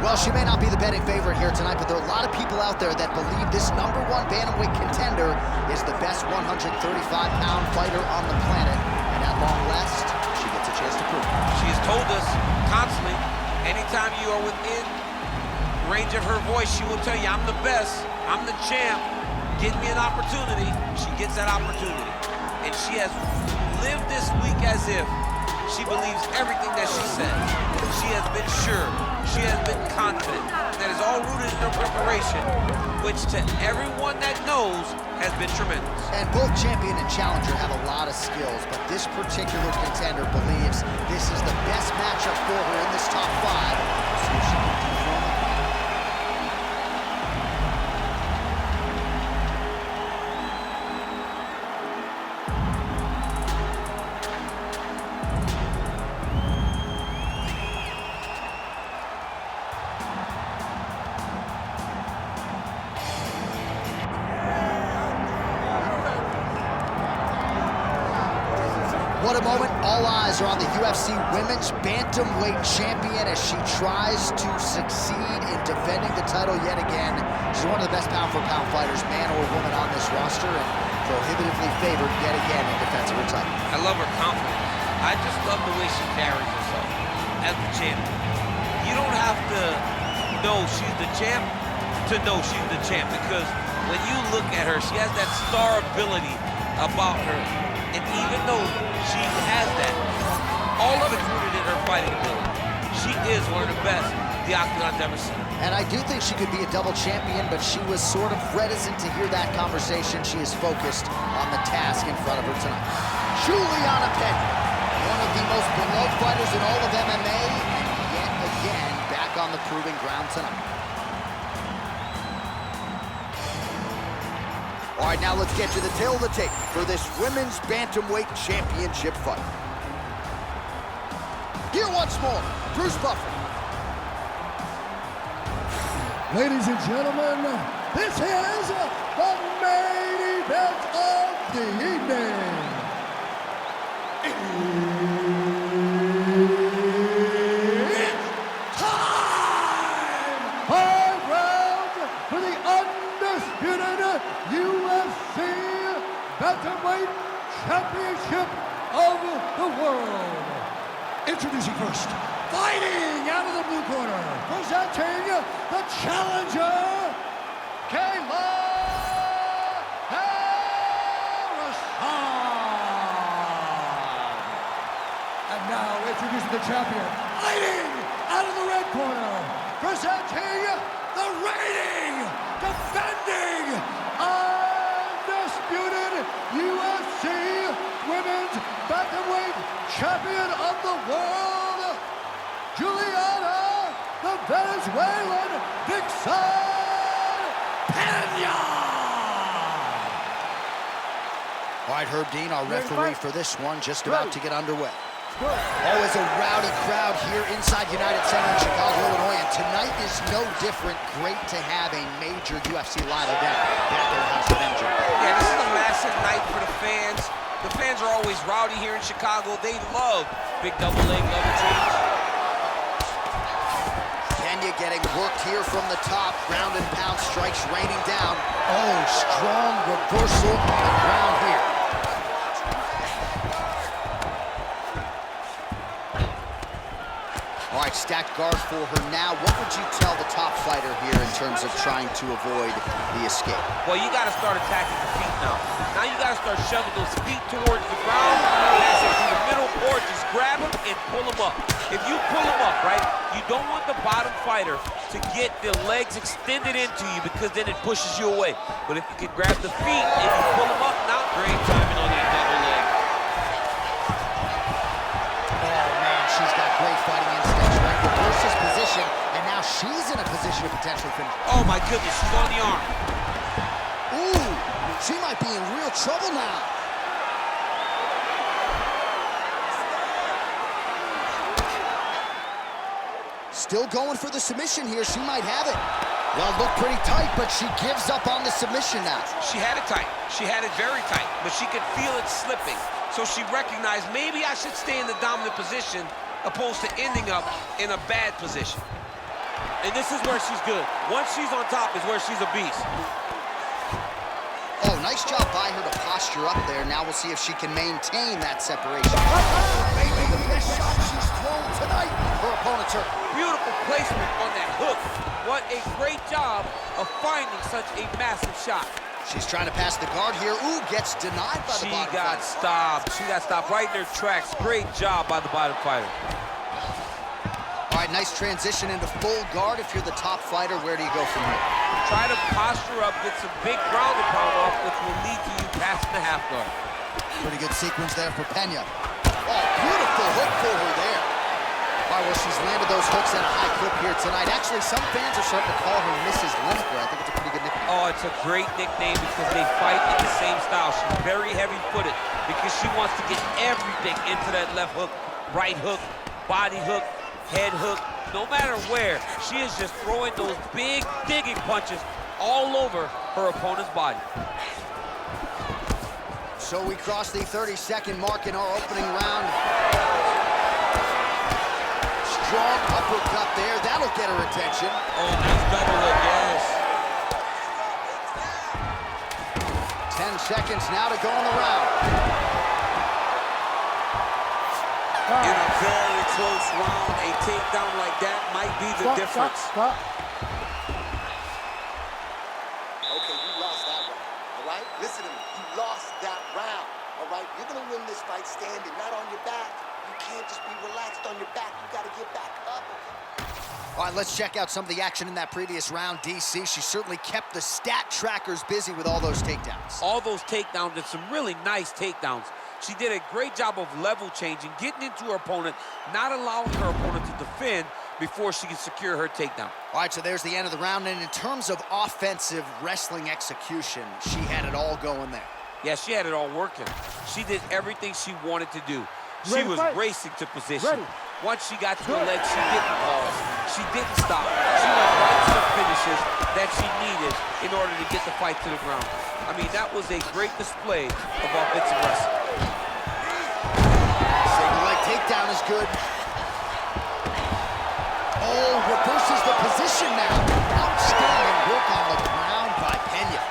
Well, she may not be the betting favorite here tonight, but there are a lot of people out there that believe this #1 bantamweight contender is the best 135-pound fighter on the planet. And at long last, she gets a chance to prove it. She has told us constantly, anytime you are within range of her voice, she will tell you, I'm the best, I'm the champ, get me an opportunity. She gets that opportunity. And she has lived this week as if she believes everything that she said. She has been sure. She has been confident. That is all rooted in her preparation, which to everyone that knows has been tremendous. And both champion and challenger have a lot of skills, but this particular contender believes this is the best matchup for her in this top 5. We'll see if she can dethrone them. What a moment. All eyes are on the UFC Women's Bantamweight Champion as she tries to succeed in defending the title yet again. She's one of the best pound-for-pound fighters, man or woman, on this roster, and prohibitively favored yet again in defense of her title. I love her confidence. I just love the way she carries herself as the champion. You don't have to know she's the champ to know she's the champ, because when you look at her, she has that star ability about her. And even though she has that, all of it's rooted in her fighting ability. She is one of the best the Octagon's ever seen. And I do think she could be a double champion, but she was sort of reticent to hear that conversation. She is focused on the task in front of her tonight. Julianna Peña, one of the most beloved fighters in all of MMA, and yet again back on the proving ground tonight. All right, now let's get to the tail of the tape for this Women's Bantamweight Championship fight. Here once more, Bruce Buffer. Ladies and gentlemen, this is the main event of the evening. It's time! 5 rounds for the undisputed UFC Bantamweight Championship of the world. Introducing first, fighting out of the blue corner, presenting the challenger, Kayla. And now introducing the champion, fighting out of the red corner, presenting the reigning, defending, undisputed UFC Women's Bantamweight Champion of the world, Julianna, the Venezuelan Vixen Peña. All right, Herb Dean, our referee for this one, just about to get underway. Always a rowdy crowd here inside United Center in Chicago, Illinois, and tonight is no different. Great to have a major UFC live event back in the House of Energy. Yeah, this is a massive night for the fans. The fans are always rowdy here in Chicago. They love big double leg level change. Peña getting worked here from the top. Ground and pound strikes raining down. Oh, strong reversal on the ground here. All right, stacked guard for her now. What would you tell the top fighter here in terms of trying to avoid the escape? Well, you got to start attacking the feet now. Now you got to start shoving those feet towards the ground, pass it through the middle, or just grab them and pull them up. If you pull them up, right, you don't want the bottom fighter to get the legs extended into you, because then it pushes you away. But if you can grab the feet and you pull them up, now great timing on that double leg. Oh, man, she's got great fighting instincts, right? Reverses position, and now she's in a position to potentially finish. Oh, my goodness, she's on the arm. Ooh, she might be in real trouble now. Still going for the submission here. She might have it. Well, looked pretty tight, but she gives up on the submission now. She had it tight. She had it very tight, but she could feel it slipping. So she recognized, maybe I should stay in the dominant position opposed to ending up in a bad position. And this is where she's good. Once she's on top is where she's a beast. Oh, nice job by her to posture up there. Now we'll see if she can maintain that separation. Maybe the best shot she's thrown tonight. Her opponent's hurt. Beautiful placement on that hook. What a great job of finding such a massive shot. She's trying to pass the guard here. Ooh, gets denied by the bottom She got stopped. She got stopped right in her tracks. Great job by the bottom fighter. All right, nice transition into full guard. If you're the top fighter, where do you go from here? Try to posture up, get some big ground and pound off, which will lead to you passing the half guard. Pretty good sequence there for Peña. Oh, beautiful hook for her there. All right, well, she's landed those hooks at a high clip here tonight. Actually, some fans are starting to call her Mrs. Lineker. I think it's a pretty good nickname. Oh, it's a great nickname because they fight in the same style. She's very heavy-footed because she wants to get everything into that left hook, right hook, body hook, head hook. No matter where, she is just throwing those big digging punches all over her opponent's body. So we cross the 30-second mark in our opening round. Strong uppercut there. That'll get her attention. Oh, nice double hook, yes. 10 seconds now to go in the round. In a very close round, a takedown like that might be the difference. Stop. Okay, you lost that round, all right? Listen to me, you lost that round, all right? You're gonna win this fight standing, not on your back. You can't just be relaxed on your back. You gotta get back up. All right, let's check out some of the action in that previous round. DC, she certainly kept the stat trackers busy with all those takedowns. All those takedowns and some really nice takedowns. She did a great job of level changing, getting into her opponent, not allowing her opponent to defend before she can secure her takedown. All right, so there's the end of the round. And in terms of offensive wrestling execution, she had it all going there. Yeah, she had it all working. She did everything she wanted to do. She was racing to position. Once she got to the leg, she didn't pause. She didn't stop. She went right to the finishes that she needed in order to get the fight to the ground. I mean, that was a great display of offensive wrestling. Single leg takedown is good. Oh, reverses the position now. Outstanding work on the ground by Peña.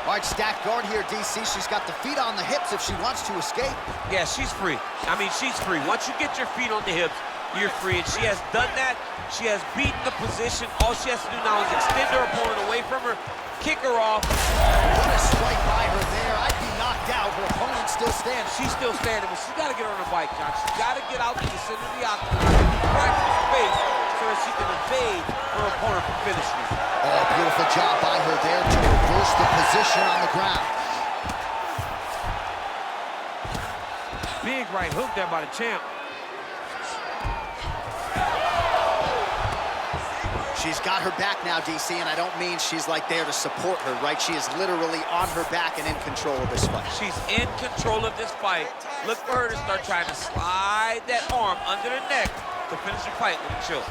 All right, stacked guard here, DC. She's got the feet on the hips if she wants to escape. Yeah, she's free. I mean, she's free. Once you get your feet on the hips, you're free. And she has done that. She has beaten the position. All she has to do now is extend her opponent away from her, kick her off. What a strike by her there. I'd be knocked out. Her opponent still stands. She's still standing, but she's got to get her on her bike, John. She's got to get out to the center of the octagon, practice space, so that she can evade her opponent from finishing her. Oh, beautiful job by her there to reverse the position on the ground. Big right hook there by the champ. She's got her back now, DC, and I don't mean she's like there to support her, right? She is literally on her back and in control of this fight. She's in control of this fight. Look for her to start trying to slide that arm under the neck to finish the fight with a chill.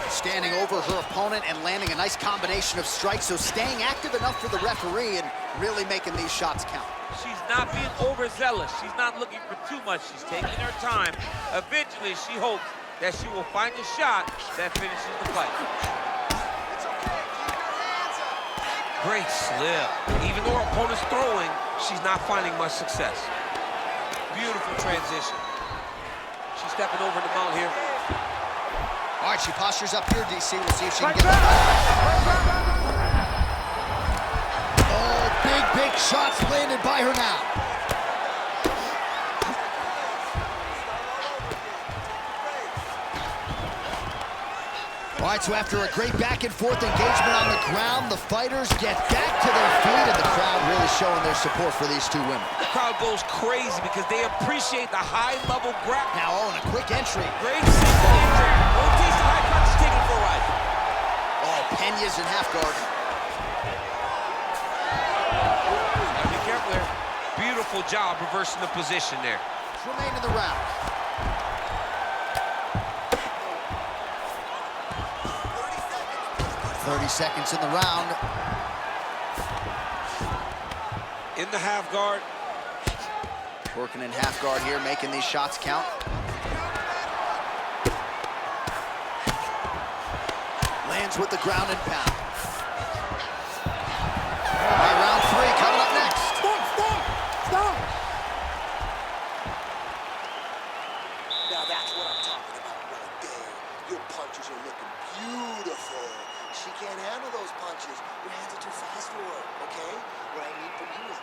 Standing over her opponent and landing a nice combination of strikes, so staying active enough for the referee and really making these shots count. She's not being overzealous. She's not looking for too much. She's taking her time. Eventually, she hopes that she will find a shot that finishes the fight. Great slip. Even though her opponent's throwing, she's not finding much success. Beautiful transition. She's stepping over the mount here. All right, she postures up here, DC. We'll see if she can get it. Oh, big shots landed by her now. All right, so after a great back-and-forth engagement on the ground, the fighters get back to their feet, and the crowd really showing their support for these two women. The crowd goes crazy because they appreciate the high-level grab. Now, oh, and a quick entry. Great single entry. Rotation high punch, taking for a ride. Oh, Peña's in half guard. Gotta be careful there. Beautiful job reversing the position there. Remain in the round. 30 seconds in the round. In the half guard. Working in half guard here, making these shots count. Lands with the ground and pound. All right, round 3 coming up next. Stop! Now that's what I'm talking about right there. Your punches are looking beautiful. She can't handle those punches. Your hands are too fast for her, okay? What I need from you is...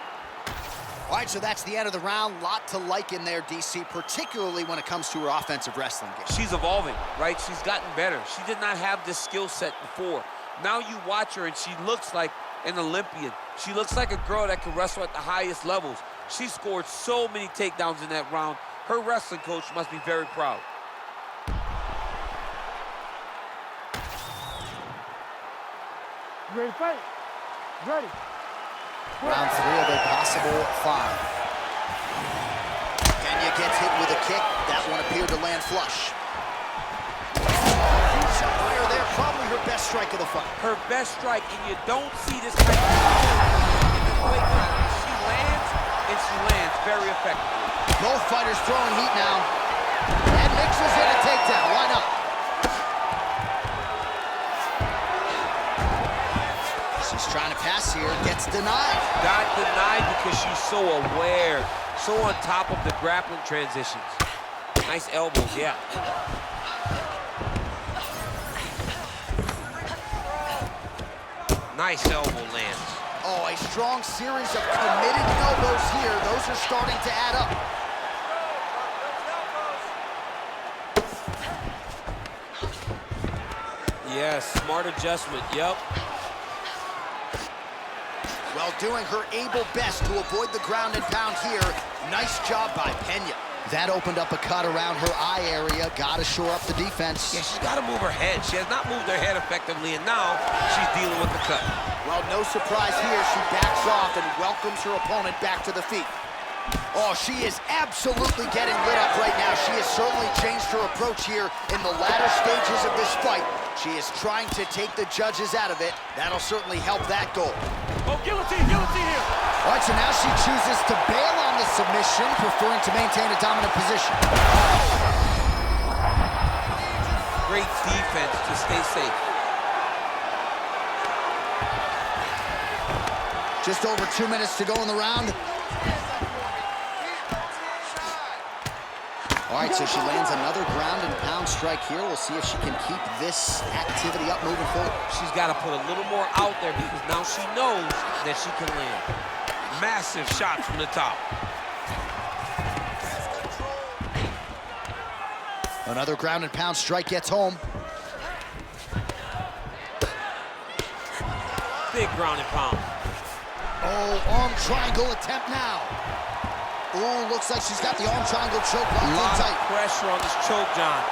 All right, so that's the end of the round. Lot to like in there, DC, particularly when it comes to her offensive wrestling game. She's evolving, right? She's gotten better. She did not have this skill set before. Now you watch her and she looks like an Olympian. She looks like a girl that can wrestle at the highest levels. She scored so many takedowns in that round. Her wrestling coach must be very proud. You ready to fight? Ready. Round 3 of a possible 5. Peña gets hit with a kick. That one appeared to land flush. Huge fire there, probably her best strike of the fight. Her best strike, and you don't see this type of in this weight class. She lands, and she lands very effectively. Both fighters throwing heat now. And mixes in a takedown. Why not? She's trying to pass here, gets denied. Got denied because she's so aware, so on top of the grappling transitions. Nice elbows, yeah. Nice elbow lands. Oh, a strong series of committed elbows here. Those are starting to add up. Yes, smart adjustment, yep. Well, doing her able best to avoid the ground and pound here. Nice job by Peña. That opened up a cut around her eye area. Got to shore up the defense. Yeah, she's got to move her head. She has not moved her head effectively, and now she's dealing with the cut. Well, no surprise here. She backs off and welcomes her opponent back to the feet. Oh, she is absolutely getting lit up right now. She has certainly changed her approach here in the latter stages of this fight. She is trying to take the judges out of it. That'll certainly help that goal. Oh, guillotine here. All right, so now she chooses to bail on the submission, preferring to maintain a dominant position. Great defense to stay safe. Just over 2 minutes to go in the round. All right, so she lands another ground and pound strike here. We'll see if she can keep this activity up moving forward. She's got to put a little more out there because now she knows that she can land. Massive shots from the top. Another ground and pound strike gets home. Big ground and pound. Oh, arm triangle attempt now. Ooh, looks like she's got the arm triangle choke locked in tight. Pressure on this choke, John.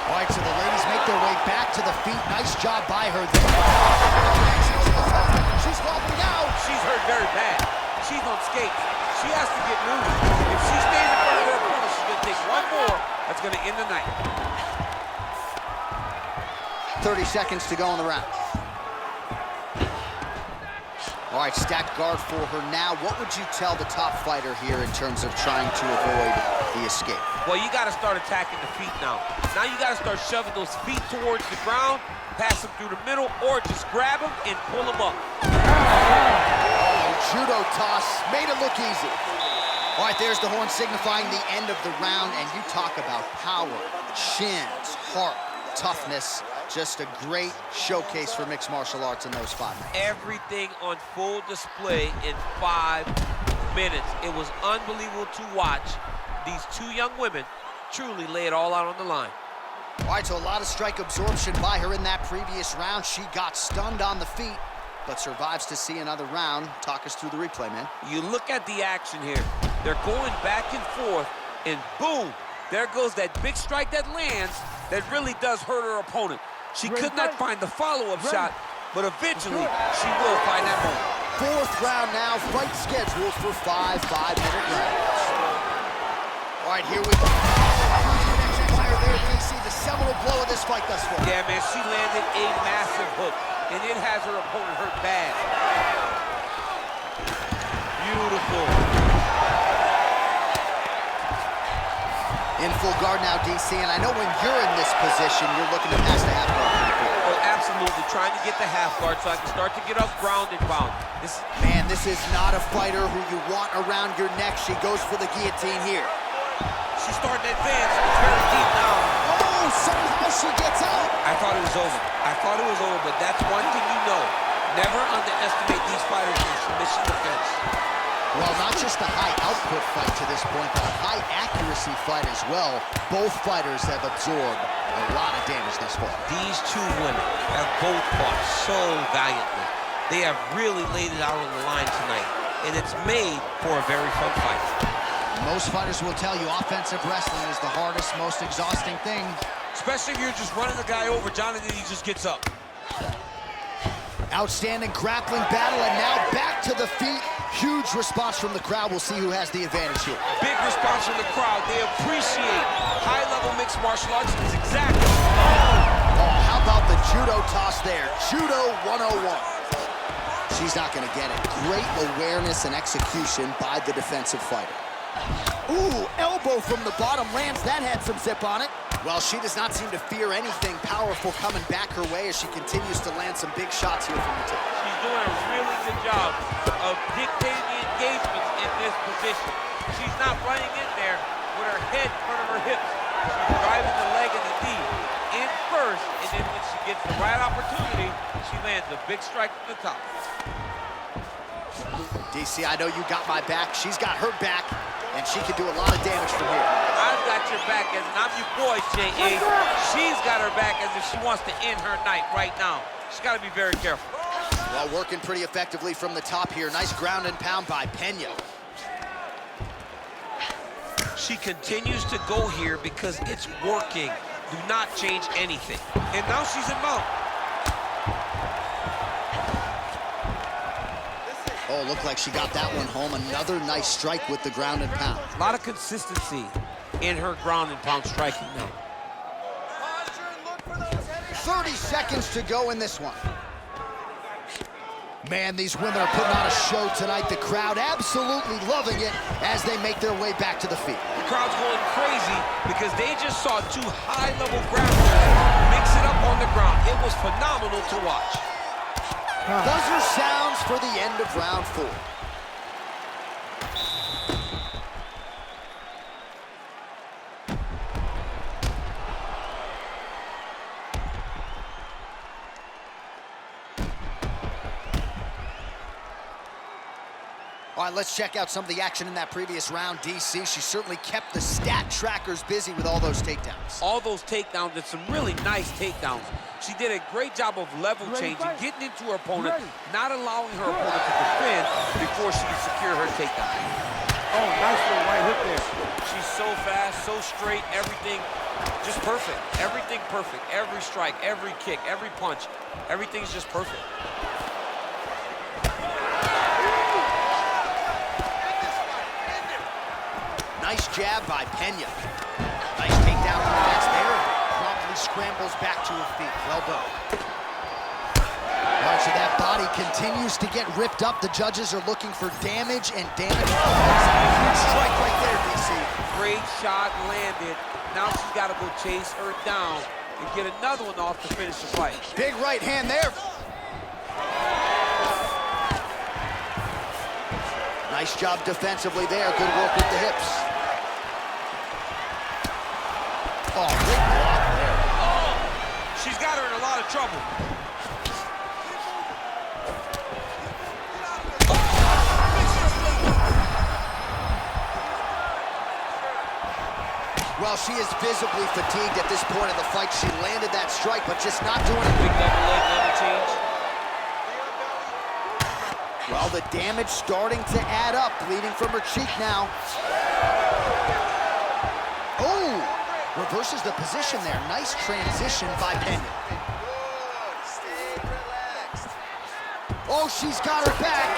All right, so the ladies make their way back to the feet. Nice job by her there. She's wobbling out. She's hurt very bad. She's on skates. She has to get moving. If she stays in front of her opponent, she's going to take one more. That's going to end the night. 30 seconds to go in the round. All right, stacked guard for her now. What would you tell the top fighter here in terms of trying to avoid the escape? Well, you got to start attacking the feet now. Now you got to start shoving those feet towards the ground, pass them through the middle, or just grab them and pull them up. Oh, judo toss made it look easy. All right, there's the horn signifying the end of the round, and you talk about power, shins, heart, toughness. Just a great showcase for mixed martial arts in those 5 minutes. Everything on full display in 5 minutes. It was unbelievable to watch these 2 young women truly lay it all out on the line. All right, so a lot of strike absorption by her in that previous round. She got stunned on the feet, but survives to see another round. Talk us through the replay, man. You look at the action here. They're going back and forth, and boom, there goes that big strike that lands that really does hurt her opponent. She could not find the follow-up shot, but eventually she will find that moment. 4th round now, fight scheduled for 5 5-minute rounds. All right, here we go. Fire there, we see the seminal blow of this fight thus far. Yeah, man, she landed a massive hook, and it has her opponent hurt bad. Beautiful. In full guard now, DC, and I know when you're in this position, you're looking to pass the half guard pretty quick. Oh, absolutely. Trying to get the half guard so I can start to get up ground and pound. Man, this is not a fighter who you want around your neck. She goes for the guillotine here. She's starting to advance. It's very deep now. Oh, somehow she gets out. I thought it was over. But that's one thing you know. Never underestimate these fighters in submission defense. Well, not just a high output fight to this point, but a high accuracy fight as well. Both fighters have absorbed a lot of damage thus far. These two women have both fought so valiantly. They have really laid it out on the line tonight, and it's made for a very fun fight. Most fighters will tell you offensive wrestling is the hardest, most exhausting thing. Especially if you're just running the guy over, Jonathan, he just gets up. Outstanding grappling battle, and now back to the feet. Huge response from the crowd. We'll see who has the advantage here. Big response from the crowd. They appreciate high-level mixed martial arts. It's exactly. Oh, how about the judo toss there? Judo 101. She's not going to get it. Great awareness and execution by the defensive fighter. Ooh, elbow from the bottom lands. That had some zip on it. Well, she does not seem to fear anything powerful coming back her way as she continues to land some big shots here from the tip. She's doing a really good job of dictating the engagements in this position. She's not running in there with her head in front of her hips. She's driving the leg and the knee in first, and then when she gets the right opportunity, she lands a big strike from the top. DC, I know you got my back. She's got her back, and she can do a lot of damage from here. I've got your back as I'm your boy, J.A. She's got her back as if she wants to end her night right now. She's got to be very careful. Well, working pretty effectively from the top here. Nice ground and pound by Peña. She continues to go here because it's working. Do not change anything. And now she's in mount. Oh, looked like she got that one home. Another nice strike with the ground and pound. A lot of consistency in her ground and pound striking now. 30 seconds to go in this one. Man, these women are putting on a show tonight. The crowd absolutely loving it as they make their way back to the feet. The crowd's going crazy because they just saw two high-level grapplers mix it up on the ground. It was phenomenal to watch. Buzzer sounds for the end of round 4. All right, let's check out some of the action in that previous round. DC, she certainly kept the stat trackers busy with all those takedowns. All those takedowns, and some really nice takedowns. She did a great job of level changing, getting into her opponent, not allowing her opponent to defend before she can secure her takedown. Oh, nice little right hook there. She's so fast, so straight, everything just perfect. Everything perfect. Every strike, every kick, every punch, everything's just perfect. Nice jab by Peña. Nice takedown from the next there. Promptly scrambles back to her feet. Well done. All right, so that body continues to get ripped up. The judges are looking for damage and damage. Huge strike right there, DC. Great shot landed. Now she's got to go chase her down and get another one off to finish the fight. Big right hand there. Nice job defensively there. Good work with the hips. Oh, great block there. Oh, she's got her in a lot of trouble. Well, she is visibly fatigued at this point of the fight. She landed that strike, but just not doing it. Big double leg never change. Well, the damage starting to add up, bleeding from her cheek now. Oh, reverses the position there. Nice transition by Peña. Stay relaxed. Oh, she's got her back.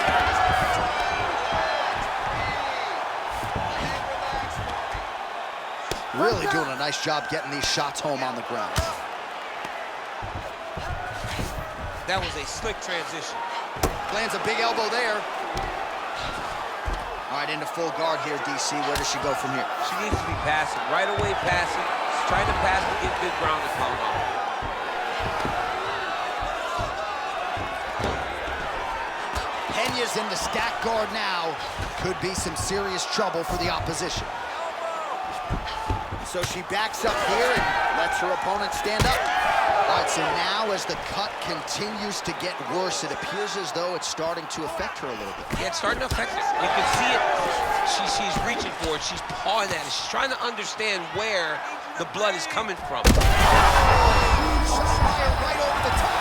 Really doing a nice job getting these shots home on the ground. That was a slick transition. Lands a big elbow there. All right, into full guard here, DC. Where does she go from here? She needs to be passing. Right away passing. She's trying to pass to get good ground and pound on. Peña's in the stack guard now. Could be some serious trouble for the opposition. So she backs up here and lets her opponent stand up. All right, so now as the cut continues to get worse, it appears as though it's starting to affect her a little bit. Yeah, it's starting to affect her. You can see it. She's reaching for it. She's pawing at it. She's trying to understand where the blood is coming from. Fire right over the top.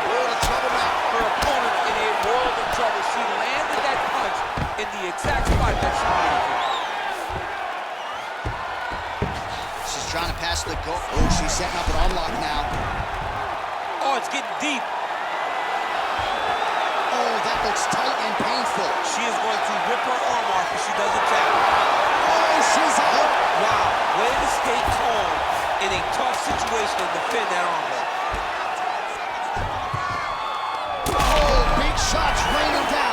World of trouble now. Her opponent in a world of trouble. She landed that punch in the exact spot that she needed to. She's trying to pass the goal. Oh, she's setting up an unlock now. Oh, it's getting deep. Oh, that looks tight and painful. She is going to rip her arm off if she doesn't tap. Oh, she's out. Wow, way to stay calm in a tough situation and defend that arm bar. Oh, big shots raining down.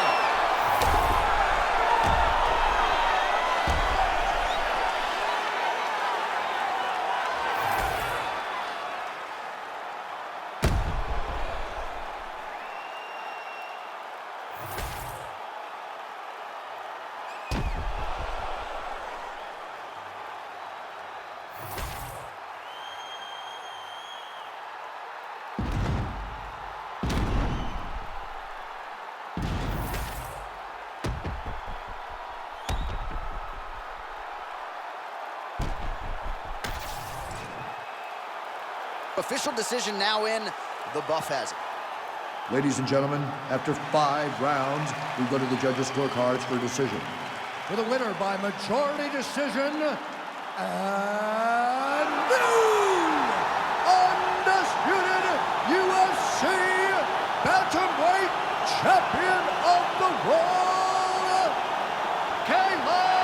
Official decision now in. The buff has it. Ladies and gentlemen, after 5 rounds, we go to the judges' scorecards for a decision. For the winner by majority decision, and new undisputed UFC Bantamweight Champion of the World, Kayla.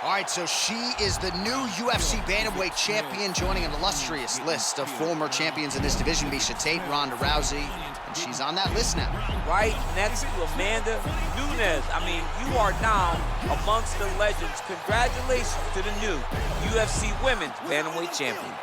All right, so she is the new UFC Bantamweight champion, joining an illustrious list of former champions in this division, Miesha Tate, Ronda Rousey, and she's on that list now. Right next to Amanda Nunes. I mean, you are now amongst the legends. Congratulations to the new UFC Women's Bantamweight champion.